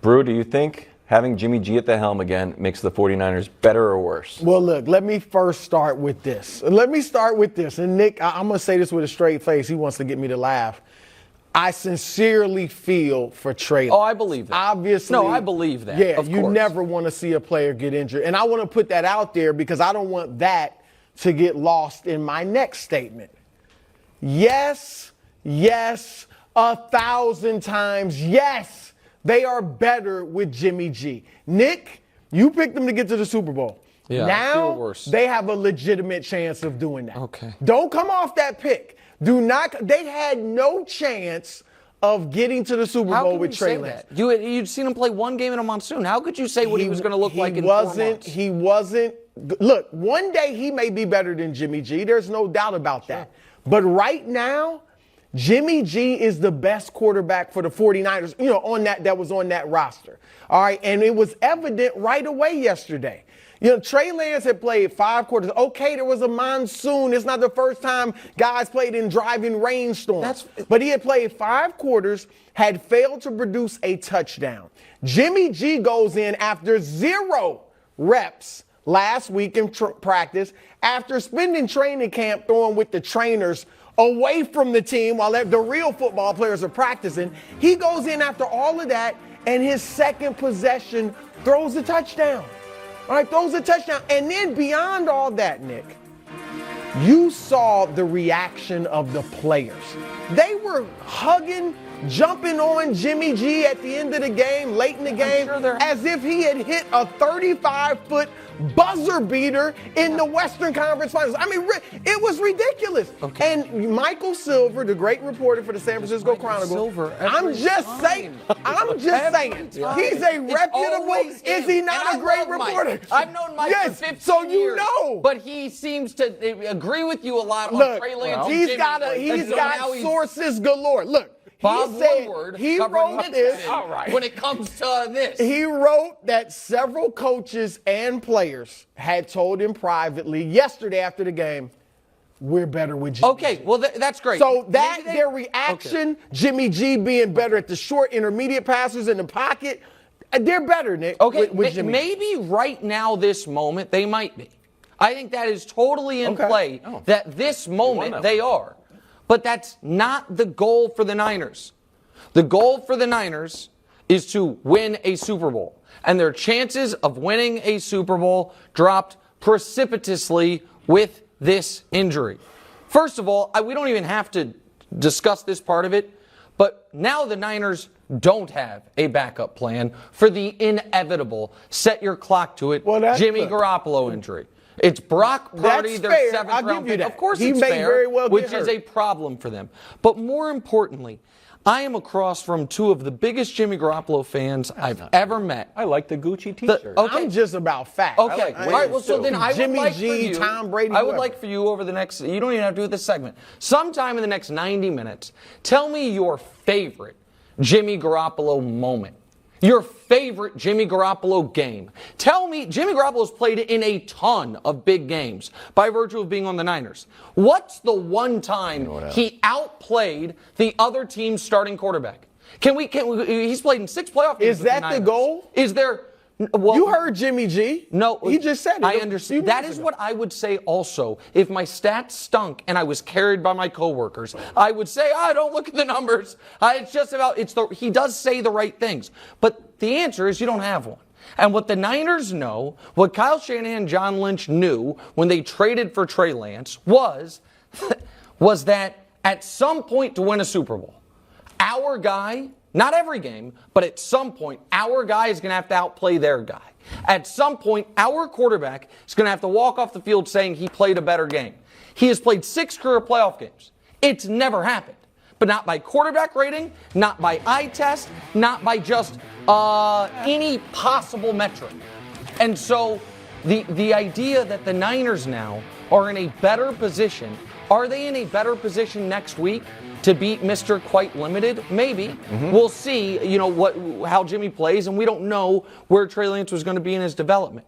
Brew, do you think having Jimmy G at the helm again makes the 49ers better or worse? Well, look, let me first start with this. And Nick, I'm going to say this with a straight face. He wants to get me to laugh. I sincerely feel for Trey Lance. Oh, I believe that. Obviously. No, I believe that. Yeah, of you course. never want to see a player get injured. And I want to put that out there because I don't want that to get lost in my next statement. Yes, 1,000 times, yes, they are better with Jimmy G. Nick, you picked them to get to the Super Bowl. Yeah, now they have a legitimate chance of doing that. Okay. Don't come off that pick. They had no chance of getting to the Super Bowl with Trey Lance. You'd seen him play one game in a monsoon. How could you say what he was going to look like in 4 months? He wasn't. Look, one day he may be better than Jimmy G. There's no doubt about that. But right now, Jimmy G is the best quarterback for the 49ers, that was on that roster. All right, and it was evident right away yesterday. Trey Lance had played 5 quarters. Okay, there was a monsoon. It's not the first time guys played in driving rainstorms. But he had played 5 quarters, had failed to produce a touchdown. Jimmy G goes in after 0 reps last week in practice, after spending training camp throwing with the trainers away from the team while the real football players are practicing. He goes in after all of that, and his second possession throws a touchdown. All right, throws a touchdown. And then beyond all that, Nick, you saw the reaction of the players. They were hugging, jumping on Jimmy G at the end of the game, late in the game, as if he had hit a 35-foot buzzer beater in the Western Conference Finals. I mean, it was ridiculous. Okay. And Michael Silver, the great reporter for the San Francisco Chronicle, I'm just saying, he's a reputable, is he not a great reporter? I've known Mike for 15 so years. You know. But he seems to agree with you a lot on Trey Lance. He's got sources galore. Look. Bob Woodward he wrote this. All right. When it comes to this. He wrote that several coaches and players had told him privately yesterday after the game, we're better with Jimmy G. Well, that's great. So their reaction, Jimmy G being better at the short, intermediate passes in the pocket, they're better, Nick. Okay, with Jimmy maybe right now, this moment, they might be. I think that is totally in play, that this moment they are. But that's not the goal for the Niners. The goal for the Niners is to win a Super Bowl. And their chances of winning a Super Bowl dropped precipitously with this injury. First of all, we don't even have to discuss this part of it, but now the Niners don't have a backup plan for the inevitable, set your clock to it, Jimmy Garoppolo injury. It's Brock Purdy, their 7th round pick. Of course it's fair, very well which is a problem for them. But more importantly, I am across from 2 of the biggest Jimmy Garoppolo fans I've ever met. I like the Gucci T-shirt. I'm just about facts. Okay, all right. Well, so then I would Jimmy like G, for you, Tom Brady, I would like for you over the next. You don't even have to do this segment. Sometime in the next 90 minutes, tell me your favorite Jimmy Garoppolo moment. Your favorite Jimmy Garoppolo game. Tell me, Jimmy Garoppolo's played in a ton of big games by virtue of being on the Niners. What's the one time he outplayed the other team's starting quarterback? He's played in 6 playoff games. Is that the goal? Is there? Well, you heard Jimmy G. No. He just said it. I understand. That is what I would say also. If my stats stunk and I was carried by my coworkers, I would say, don't look at the numbers. It's just about, he does say the right things. But the answer is you don't have one. And what the Niners know, what Kyle Shanahan and John Lynch knew when they traded for Trey Lance was that at some point to win a Super Bowl, our guy, not every game, but at some point, our guy is going to have to outplay their guy. At some point, our quarterback is going to have to walk off the field saying he played a better game. He has played 6 career playoff games. It's never happened. But not by quarterback rating, not by eye test, not by just any possible metric. And so the idea that the Niners now are in a better position, are they in a better position next week to beat Mr. Quite Limited? Maybe. Mm-hmm. We'll see, how Jimmy plays, and we don't know where Trey Lance was going to be in his development.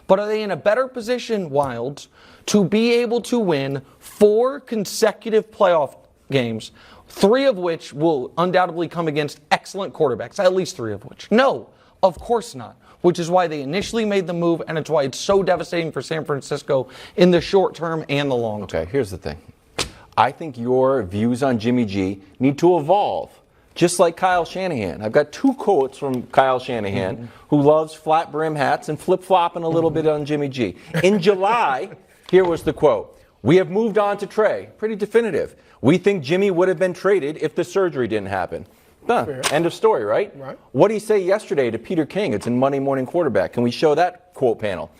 But are they in a better position, Wildes, to be able to win 4 consecutive playoff games, 3 of which will undoubtedly come against excellent quarterbacks, at least 3 of which? No. Of course not. Which is why they initially made the move, and it's why it's so devastating for San Francisco in the short term and the long term. Okay, here's the thing. I think your views on Jimmy G need to evolve, just like Kyle Shanahan. I've got 2 quotes from Kyle Shanahan, who loves flat brim hats and flip-flopping a little bit on Jimmy G. In July, here was the quote. "We have moved on to Trey." Pretty definitive. "We think Jimmy would have been traded if the surgery didn't happen." End of story, right? Right. What did he say yesterday to Peter King? It's in Monday Morning Quarterback. Can we show that quote panel?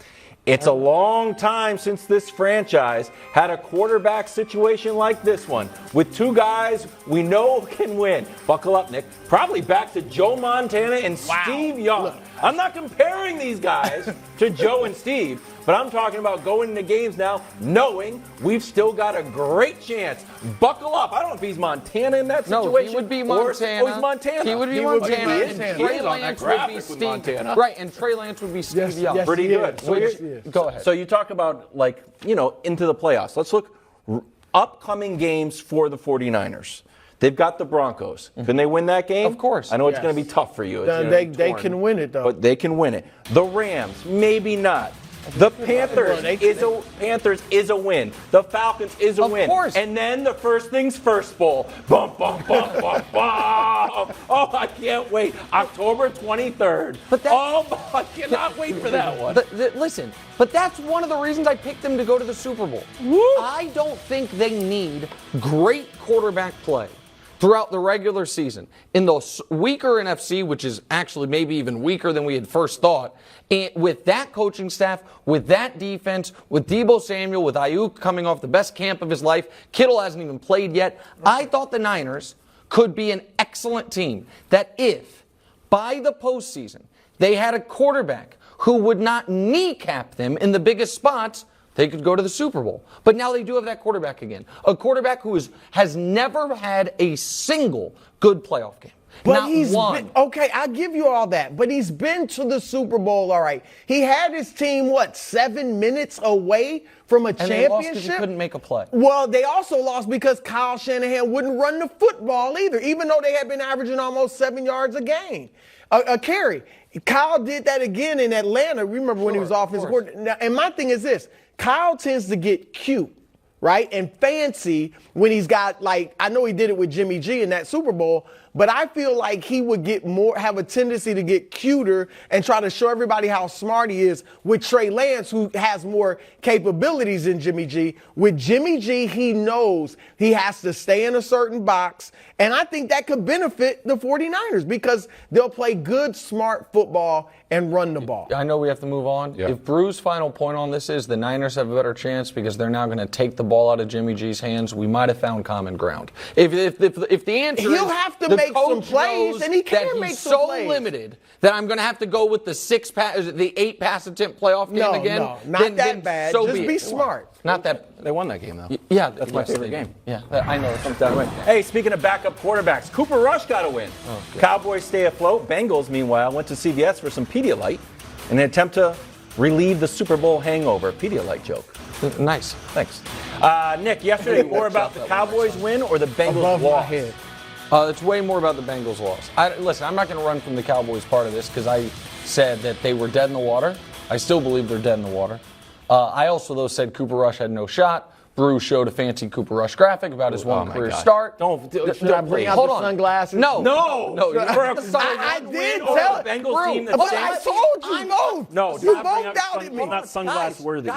"It's a long time since this franchise had a quarterback situation like this one, with 2 guys we know can win." Buckle up, Nick. Probably back to Joe Montana and Steve Young. Look. I'm not comparing these guys to Joe and Steve, but I'm talking about going into games now knowing we've still got a great chance. Buckle up. I don't know if he's Montana in that situation. No, he would be Montana. He's Montana. He would be He would be Montana. And Montana. Trey He is on that Lance would graphic be with Steve. Montana. Right, and Trey Lance would be Steve Young. yes, Pretty he good. is. So Yes, you're- he is. Go ahead. So you talk about, into the playoffs. Let's look upcoming games for the 49ers. They've got the Broncos. Can they win that game? Of course. I know it's Yes. going to be tough for you. It's They- gonna be they torn. can win it, though. But they can win it. The Rams, maybe not. The Panthers is a win. The Falcons is a Of win. course. And then the First Things First Bowl. Bum, bum, bum, bum, bum. Oh, I can't wait. October 23rd. But that's- I cannot wait for that one. Listen, but that's one of the reasons I picked them to go to the Super Bowl. I don't think they need great quarterback play throughout the regular season. In the weaker NFC, which is actually maybe even weaker than we had first thought, and with that coaching staff, with that defense, with Deebo Samuel, with Ayuk coming off the best camp of his life, Kittle hasn't even played yet, I thought the Niners could be an excellent team that if, by the postseason, they had a quarterback who would not kneecap them in the biggest spots, they could go to the Super Bowl. But now they do have that quarterback again. A quarterback who has never had a single good playoff game. But Not he's one. been, okay, I'll give you all that. But he's been to the Super Bowl, all right. He had his team, 7 minutes away from a And they lost because championship? he couldn't make a play. Well, they also lost because Kyle Shanahan wouldn't run the football either, even though they had been averaging almost 7 yards a game. A carry. Kyle did that again in Atlanta. Remember when he was offensive coordinator? And my thing is this. Kyle tends to get cute, right, and fancy when he's got, I know he did it with Jimmy G in that Super Bowl, but I feel like he would have a tendency to get cuter and try to show everybody how smart he is with Trey Lance, who has more capabilities than Jimmy G. With Jimmy G, he knows he has to stay in a certain box, and I think that could benefit the 49ers because they'll play good, smart football and run the ball. I know we have to move on. Yeah. If Brew's final point on this is the Niners have a better chance because they're now going to take the ball out of Jimmy G's hands, we might have found common ground. If the answer He'll is have to the make some coach plays, knows and he can that make he's some so plays. limited that I'm going to have to go with the 8 pass attempt playoff game No, again. no, not then that bad. So Just be it. smart. Not that. They won that game, though. Yeah, That's my yes, favorite they did. game. Yeah, I know. Hey, speaking of backup quarterbacks, Cooper Rush got a win. Cowboys stay afloat. Bengals, meanwhile, went to CVS for some Pedialyte in an attempt to relieve the Super Bowl hangover. Pedialyte joke. Nice. Thanks. Nick, yesterday more about the Cowboys win or the Bengals Above my loss? head. It's way more about the Bengals loss. Listen, I'm not going to run from the Cowboys part of this because I said that they were dead in the water. I still believe they're dead in the water. I also, though, said Cooper Rush had no shot. Brew showed a fancy Cooper Rush graphic about his one my career God. start. Should I bring out Hold the on. sunglasses? No. No. You For brought a- the sunglasses. I One did win tell over it. the Bengals Brew, team But that I stinks. told you both. No, do you not bring both up doubted me. not sunglass worthy.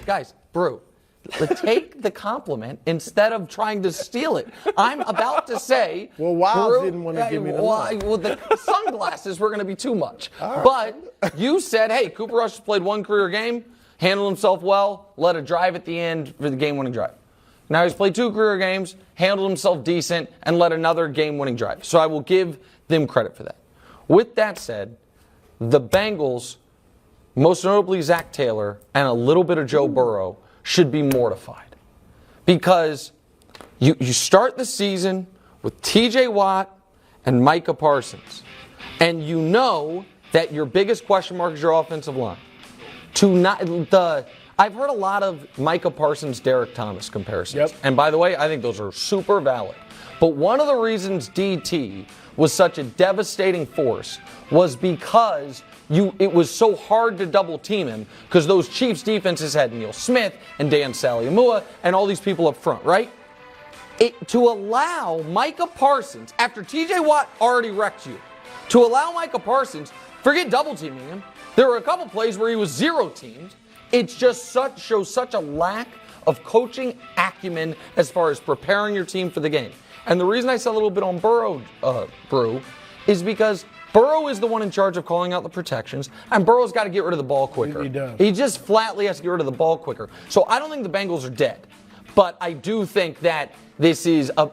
Guys, Brew, take the compliment instead of trying to steal it. I'm about to say. Well, Wildes Brew, didn't want to give me the line. well, the sunglasses were going to be too much. But you said, hey, Cooper Rush has played one career game, handled himself well, led a drive at the end for the game-winning drive. Now he's played 2 career games, handled himself decent, and led another game-winning drive. So I will give them credit for that. With that said, the Bengals, most notably Zach Taylor and a little bit of Joe Burrow, should be mortified. Because you start the season with TJ Watt and Micah Parsons, and you know that your biggest question mark is your offensive line. I've heard a lot of Micah Parsons, Derek Thomas comparisons. Yep. And by the way, I think those are super valid. But one of the reasons DT was such a devastating force was because it was so hard to double team him because those Chiefs defenses had Neil Smith and Dan Saliamua and all these people up front, right? To allow Micah Parsons, after TJ Watt already wrecked you, to allow Micah Parsons, forget double teaming him, there were a couple plays where he was zero teamed. It's just shows such a lack of coaching acumen as far as preparing your team for the game. And the reason I said a little bit on Burrow, Brew, is because Burrow is the one in charge of calling out the protections, and Burrow's got to get rid of the ball quicker. He does. He just flatly has to get rid of the ball quicker. So I don't think the Bengals are dead, but I do think that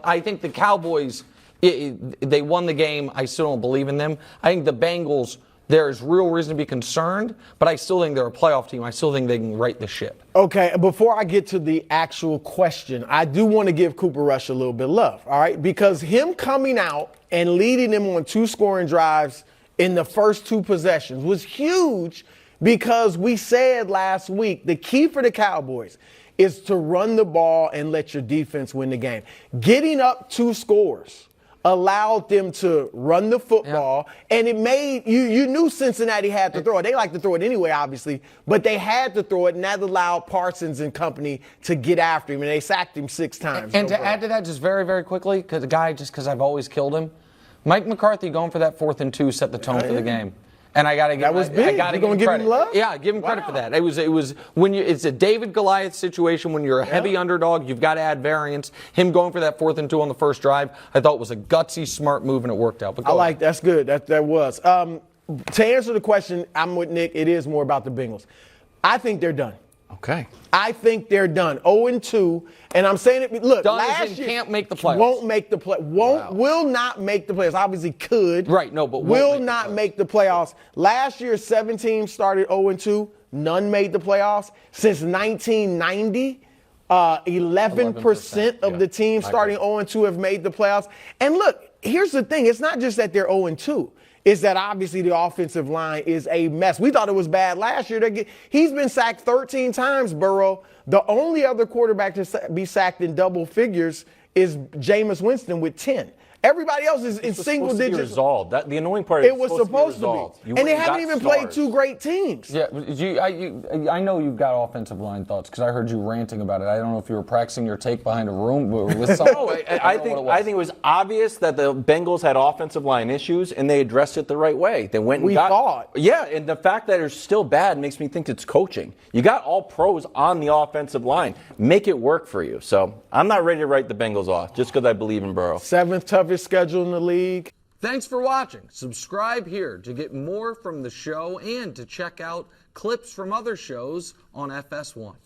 I think the Cowboys, they won the game. I still don't believe in them. I think the Bengals, there's real reason to be concerned, but I still think they're a playoff team. I still think they can right the ship. Okay, before I get to the actual question, I do want to give Cooper Rush a little bit of love, all right? Because him coming out and leading them on 2 scoring drives in the first 2 possessions was huge because we said last week the key for the Cowboys is to run the ball and let your defense win the game. Getting up 2 scores allowed them to run the football, and it made you knew Cincinnati had to throw it. They like to throw it anyway, obviously, but they had to throw it, and that allowed Parsons and company to get after him, and they sacked him 6 times. And to add to that, just very, very quickly, because I've always killed him, Mike McCarthy going for that 4th and 2 set the tone for the game. And I got to give that was big. I You're give him love? Yeah, give him credit for that. It was when it's a David Goliath situation when you're a heavy underdog, you've got to add variance. Him going for that 4th and 2 on the first drive, I thought was a gutsy, smart move, and it worked out. But that's good. That was. To answer the question, I'm with Nick. It is more about the Bengals. I think they're done. Okay. I think they're done. 0-2, and I'm saying it. Look, done last year can't make the playoffs. Won't make the play. Will not make the playoffs. Obviously could. Right. No, but will not make the playoffs. Last year, 7 teams started 0-2. None made the playoffs. Since 1990, 11% of the teams starting 0-2 have made the playoffs. And look, here's the thing. It's not just that they're 0-2. Is that obviously the offensive line is a mess. We thought it was bad last year. He's been sacked 13 times, Burrow. The only other quarterback to be sacked in double figures is Jameis Winston with 10. Everybody else is in single digits. To be resolved. The annoying part is it was supposed to be. And they haven't even played 2 great teams. Yeah, I know you've got offensive line thoughts because I heard you ranting about it. I don't know if you were practicing your take behind a room with someone. No, I think it was obvious that the Bengals had offensive line issues and they addressed it the right way. They went and thought. Yeah, and the fact that it's still bad makes me think it's coaching. You got all pros on the offensive line. Make it work for you. So I'm not ready to write the Bengals off just because I believe in Burrow. 7th toughest schedule in the league. Thanks for watching. Subscribe here to get more from the show and to check out clips from other shows on FS1.